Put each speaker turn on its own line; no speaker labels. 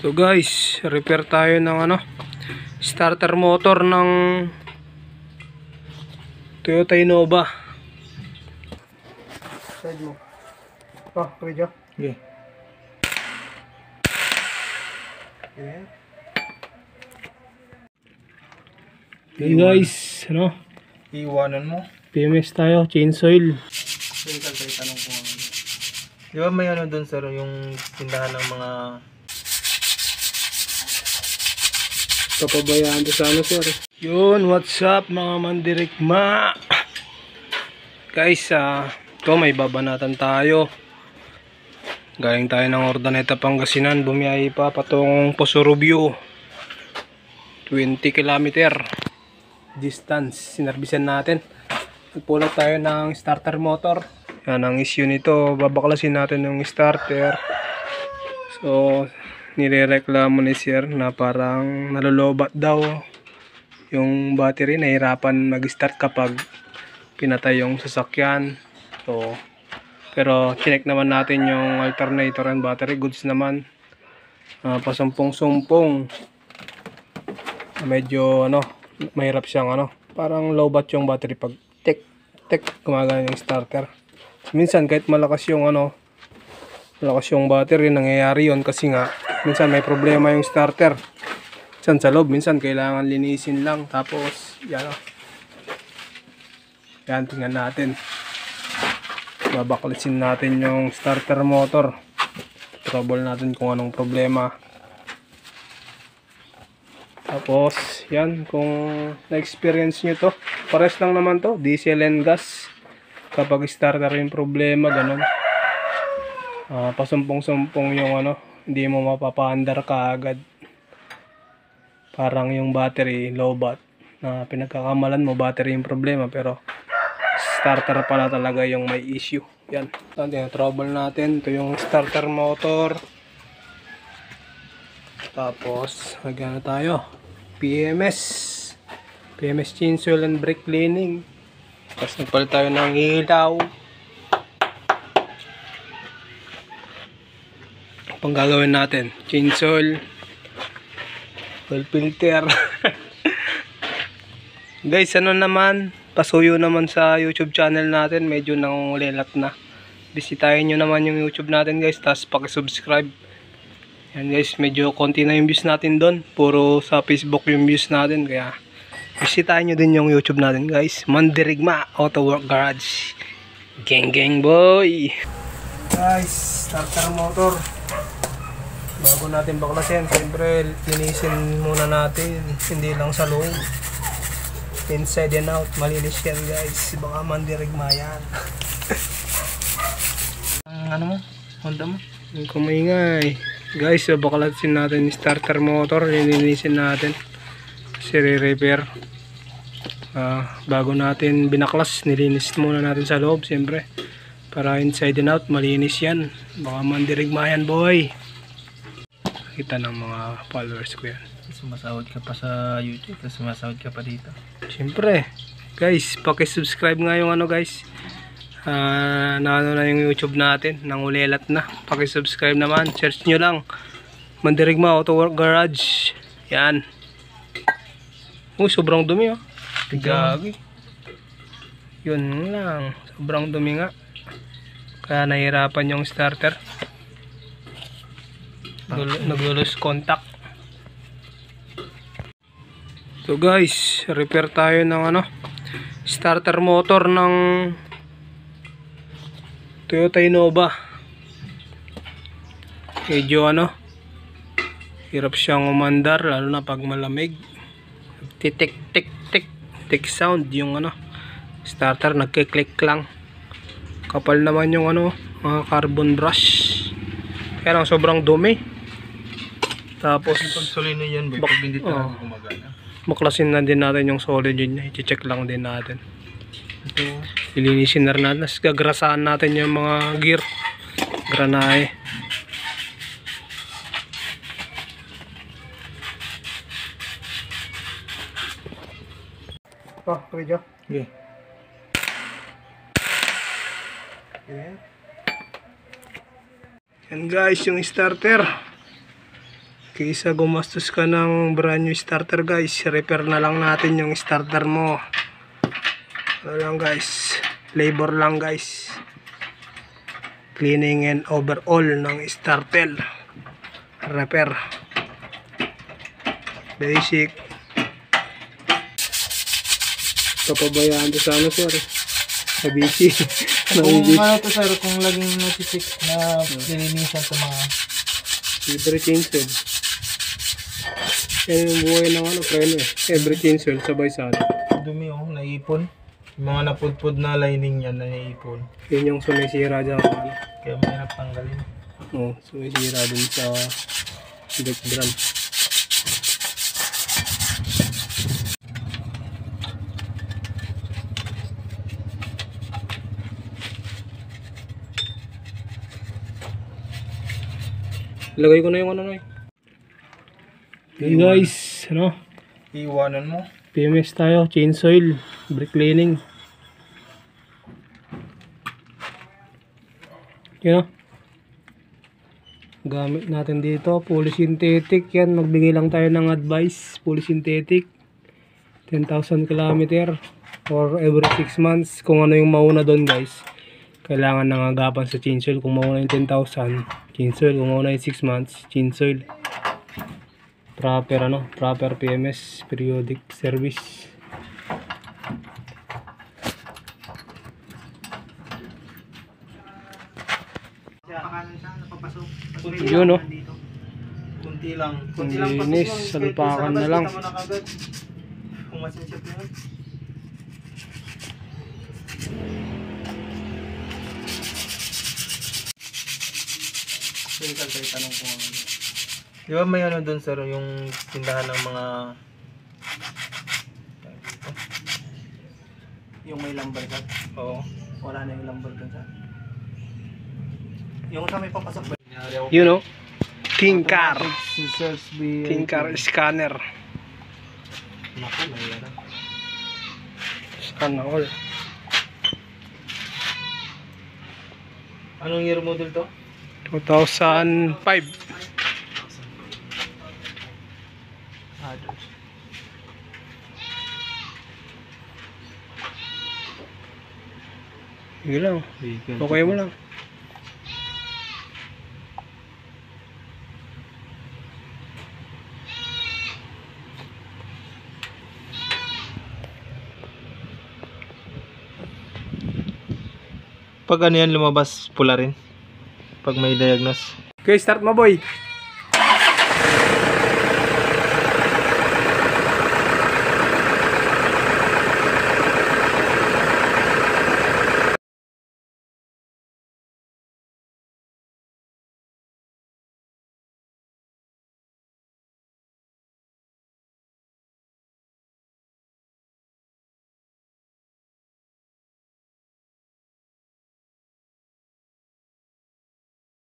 So guys, repair tayo ng starter motor ng Toyota Innova. Side mo. Medyo.
Okay.
Okay guys,
Iiwanan mo.
PMS tayo, chainsaw oil.
Tanong ko. Di ba may doon sir, yung tindahan ng mga
Papabayaan to sa sir. Yun, what's up mga mandirigma? Guys, ito may babanatan tayo. Galing tayo ng Urdaneta, Pangasinan. Bumiyahe pa patungong Posorobio. 20 km distance. Sinerbisan natin. Nagpulot tayo ng starter motor. Yan ang issue nito. Babaklasin natin yung starter. So nirereklamo ni sir na parang nalulobat daw yung battery, nahirapan mag-start kapag pinatay yung sasakyan. So pero chinek naman natin yung alternator and battery, goods naman. Pasumpong-sumpong, medyo mahirap siyang parang lowbat yung battery pag tek gumagana yung starter. Minsan kahit malakas yung battery, nangyayari yon kasi nga minsan may problema yung starter. Minsan sa loob, minsan kailangan linisin lang. Tapos yan tingnan natin. Babaklisin natin yung starter motor. Trouble natin kung anong problema. Tapos yan, kung na-experience nyo to, pares lang naman to, diesel and gas. Kapag starter yung problema, ganun. Pasumpong-sumpong yung hindi mo mapapaandar ka agad. Parang yung battery lowbat na pinagkakamalan mo, battery yung problema, pero starter pala talaga yung may issue. Yan, trouble natin. Ito yung starter motor. Tapos magana tayo, PMS chainsaw and brake cleaning. Tapos nagpalit tayo ng ilaw. Pang gagawin natin, chainsaw oil filter. Guys, naman, pasuyo naman sa YouTube channel natin, medyo nangungulilat na. Bisitahin nyo naman yung YouTube natin guys, tapos paki-subscribe. Yan guys, medyo konti na yung views natin doon, puro sa Facebook yung views natin, kaya bisitahin nyo din yung YouTube natin guys. Mandirigma Auto Work Garage, gang boy. Guys, starter motor, bago natin baklasin, siyempre linisin muna natin, hindi lang sa loob, inside and out, malinis yan guys, baka mandirigma yan.
mo? Honda mo?
Kumingay guys, baklasin natin yung starter motor, linisin natin kasi re-repair. Bago natin binaklas, nilinis muna natin sa loob siyempre, para inside and out malinis yan, baka mandirigma yan boy. Kita ng mga followers ko yan.
Sumasahod ka pa sa YouTube, tapos sumasahod ka pa dito.
Siyempre guys, paki-subscribe nga yung guys, na yung YouTube natin, nangulilat na. Paki-subscribe naman, search nyo lang Mandirigma Auto Work Garage. Yan. Sobrang dumi Gagi. Yun lang, sobrang dumi nga, kaya nahirapan yung starter, nag-lose contact. So guys, repair tayo ng starter motor ng Toyota Innova. Medyo hirap siyang umandar, lalo na pag malamig. Tik sound yung starter, nagkiklik lang. Kapal naman yung mga carbon brush, kaya lang sobrang dumi. Tapos
Pagsulin na yan boy, pag hindi talaga gumagana.
Maklasin na din natin yung solid niya, i-check lang din natin.
Ito,
Ilinisin na rin natin, gagrasaan natin yung mga gear, granahe. Medyo.
okay.
Yan guys, yung starter. Kaysa gumastos ka ng brand new starter guys, repair na lang natin yung starter mo. Ano lang guys, labor lang guys. Cleaning and overall ng starter. Repair. Basic. Papabayaan to sana sir. Sa busy.
Kung ano to sir, kung laging notific na nilinisan sa mga
Libre chainsaw. Yan yung buhay ng ano, preno eh. Every chainsaw sabay sana.
dumi naipon. Yung mga napudpud na lining yan, naipon.
Yun yung sumisira dyan. Ano.
Kaya mahirap tanggalin.
Oo, sumisira din sa deck drum. Lagay ko na yung ano na eh. Hey guys, ano?
Iwanan mo.
PMS tayo, chain soil, brick cleaning. Yun o. Gamit natin dito, polysynthetic yan. Magbigay lang tayo ng advice. Polysynthetic 10,000 km or every 6 months. Kung ano yung mauna doon guys, kailangan nangagapan sa chain soil. Kung mauna yung 10,000 chain soil, kung mauna yung 6 months chain soil. Proper ano, proper PMS, periodic service. Yun no.
Kunti lang.
Linis, salpakan na lang.
Kung masinsyap na yun. Tanong ko di ba may ano dun sir, yung tindahan ng mga yung may lumber dun? Oo. Wala na yung lumber dun sir. Yung sa may papasok ba?
You know, King Car.
Scissors be
King Car scanner.
Naku, may yan.
Scan all.
Anong year model to?
2005. Sige lang. Okay mo lang.
Pag ano yan lumabas, pula rin. Pag may diagnose.
Okay, start mo boy.